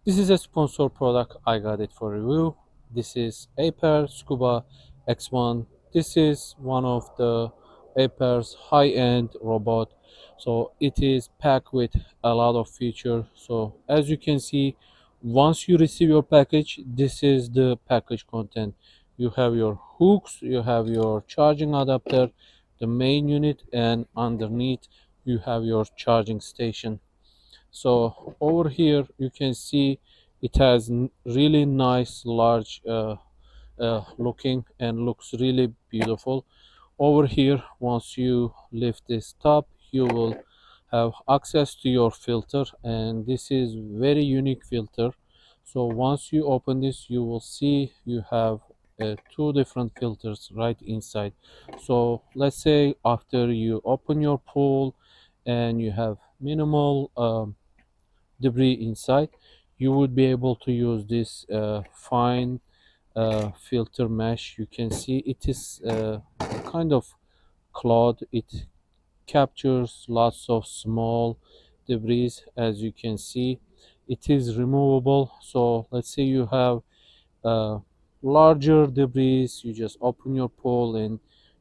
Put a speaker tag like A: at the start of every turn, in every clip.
A: This is a sponsor product. I got it for review. This is AIPER Scuba X1. This is one of the AIPER's high-end robot. So it is packed with a lot of features. So as you can see, once you receive your package, this is the package content. You have your hooks, you have your charging adapter, the main unit, and underneath you have your charging station. So over here you can see it has really nice large looking and looks really beautiful. Over here, once you lift this top, you will have access to your filter, and this is very unique filter. So once you open this, you will see you have two different filters right inside. So let's say after you open your pool and you have minimal debris inside, you would be able to use this fine filter mesh. You can see it is kind of cloth. It captures lots of small debris. As you can see, it is removable. So let's say you have uh, larger debris, you just open your pool and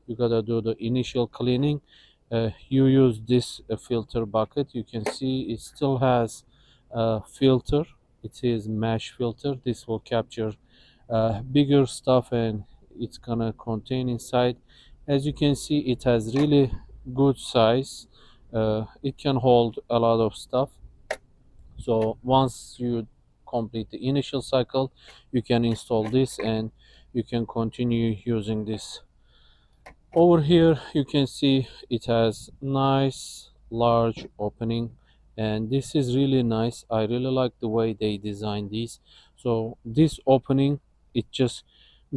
A: you gotta do the initial cleaning. You use this filter bucket. You can see it still has a filter. It is mesh filter. This will capture bigger stuff and it's gonna contain inside. As you can see, it has really good size. It can hold a lot of stuff. So once you complete the initial cycle, you can install this and you can continue using this. Over here you can see it has nice large opening, and this is really nice. I really like the way they designed these. So this opening, it just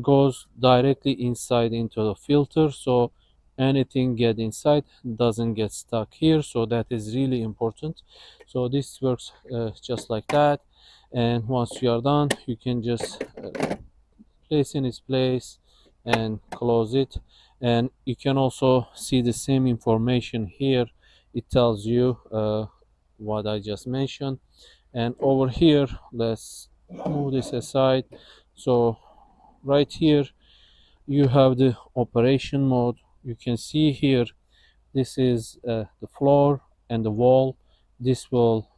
A: goes directly inside into the filter, so anything get inside doesn't get stuck here. So that is really important. So this works just like that, and once you are done, you can just place in its place and close it. And you can also see the same information here. It tells you what I just mentioned. And over here, let's move this aside. So right here you have the operation mode. You can see here, this is the floor and the wall. This will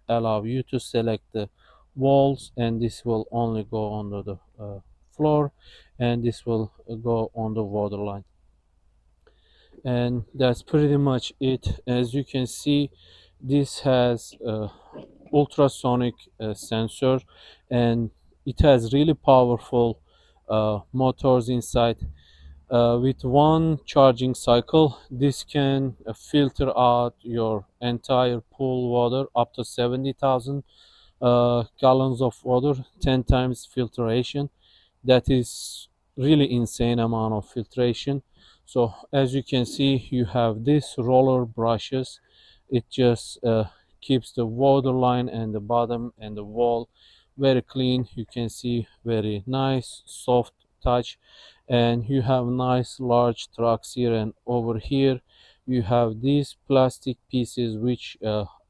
A: allow you to select the walls, and this will only go under the floor, and this will go on the water line. And that's pretty much it. As you can see, this has ultrasonic sensor, and it has really powerful motors inside. With one charging cycle, this can filter out your entire pool water up to 70,000 gallons of water, 10 times filtration. That is really insane amount of filtration. So as you can see, you have this roller brushes. It just keeps the water line and the bottom and the wall very clean. You can see very nice soft touch, and you have nice large tracks here, and over here you have these plastic pieces which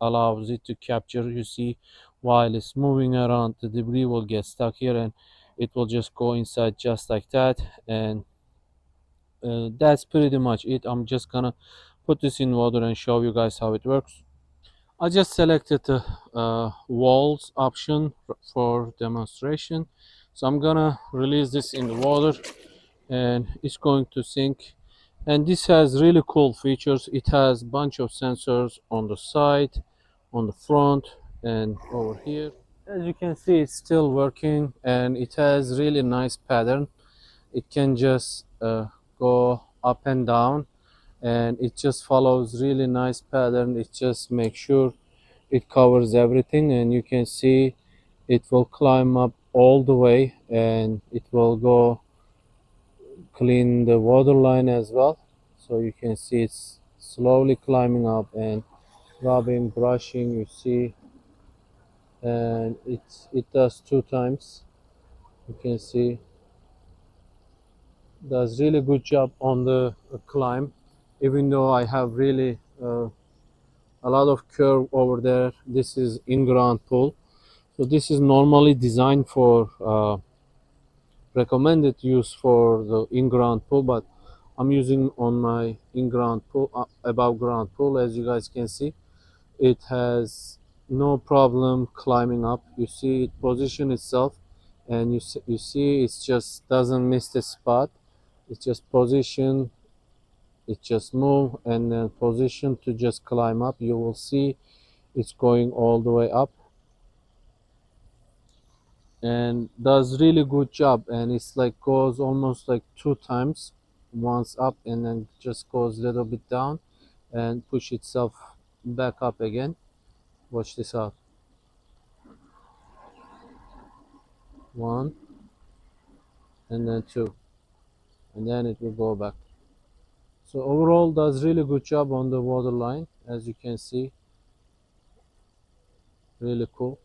A: allows it to capture. You see, while it's moving around, the debris will get stuck here and it will just go inside just like that. And that's pretty much it. I'm just gonna put this in water and show you guys how it works. I just selected the walls option for demonstration, so I'm gonna release this in the water and it's going to sink. And this has really cool features. It has a bunch of sensors on the side, on the front, and over here. As you can see, it's still working, and it has really nice pattern. It can just go up and down, and it just follows really nice pattern. It just makes sure it covers everything, and you can see it will climb up all the way, and it will go clean the water line as well. So you can see it's slowly climbing up and rubbing, brushing, you see, and it does two times. You can see does really good job on the climb, even though I have really a lot of curve over there. This is in ground pool, So this is normally designed for recommended use for the in-ground pool, but I'm using on my in-ground pool, above ground pool. As you guys can see, it has no problem climbing up. You see it position itself, and you see it just doesn't miss the spot. It just position, it just move, and then position to just climb up. You will see it's going all the way up and does really good job, and it's like goes almost like two times, once up and then just goes a little bit down and push itself back up again. Watch this out. One, and then two, and then it will go back. So overall does really good job on the water line, as you can see. Really cool.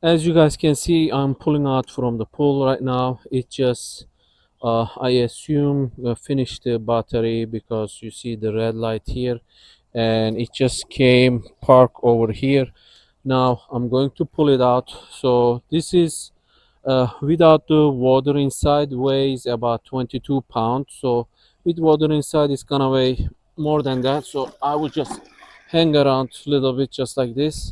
A: As you guys can see, I'm pulling out from the pool right now. It just I assume finished the battery, because you see the red light here, and it just came park over here. Now I'm going to pull it out. So this is without the water inside, weighs about 22 pounds. So with water inside it's gonna weigh more than that. So I will just hang around a little bit just like this,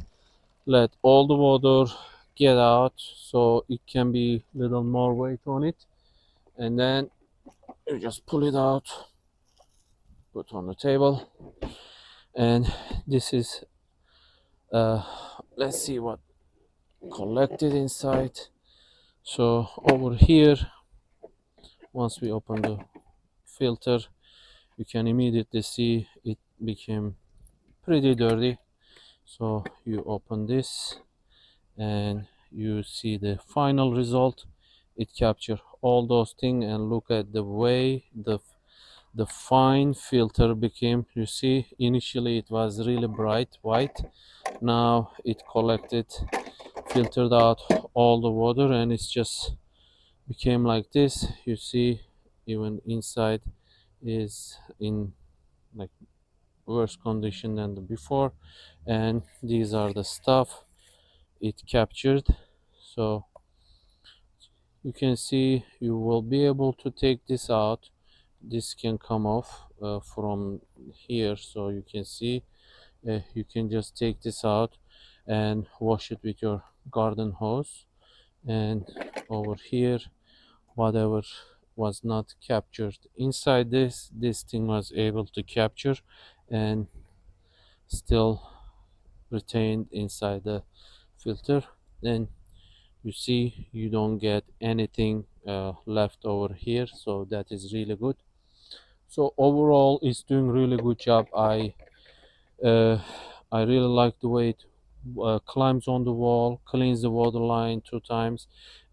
A: let all the water get out so it can be a little more weight on it, and then you just pull it out, put on the table, and this is uh let's see what collected inside. So over here, once we open the filter, you can immediately see it became pretty dirty. So you open this and you see the final result. It captured all those things, and look at the way the fine filter became. You see, initially it was really bright white, now it collected, filtered out all the water, and it's just became like this. You see, even inside is in like worse condition than the before, and these are the stuff it captured. So you can see, you will be able to take this out. This can come off from here, so you can see you can just take this out and wash it with your garden hose. And over here, whatever was not captured inside this thing was able to capture and still retained inside the filter. Then you see you don't get anything left over here, so that is really good. So overall it's doing really good job. uh, I really like the way it climbs on the wall, cleans the water line two times,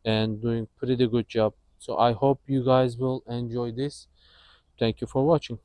A: and doing pretty good job. So I hope you guys will enjoy this. Thank you for watching.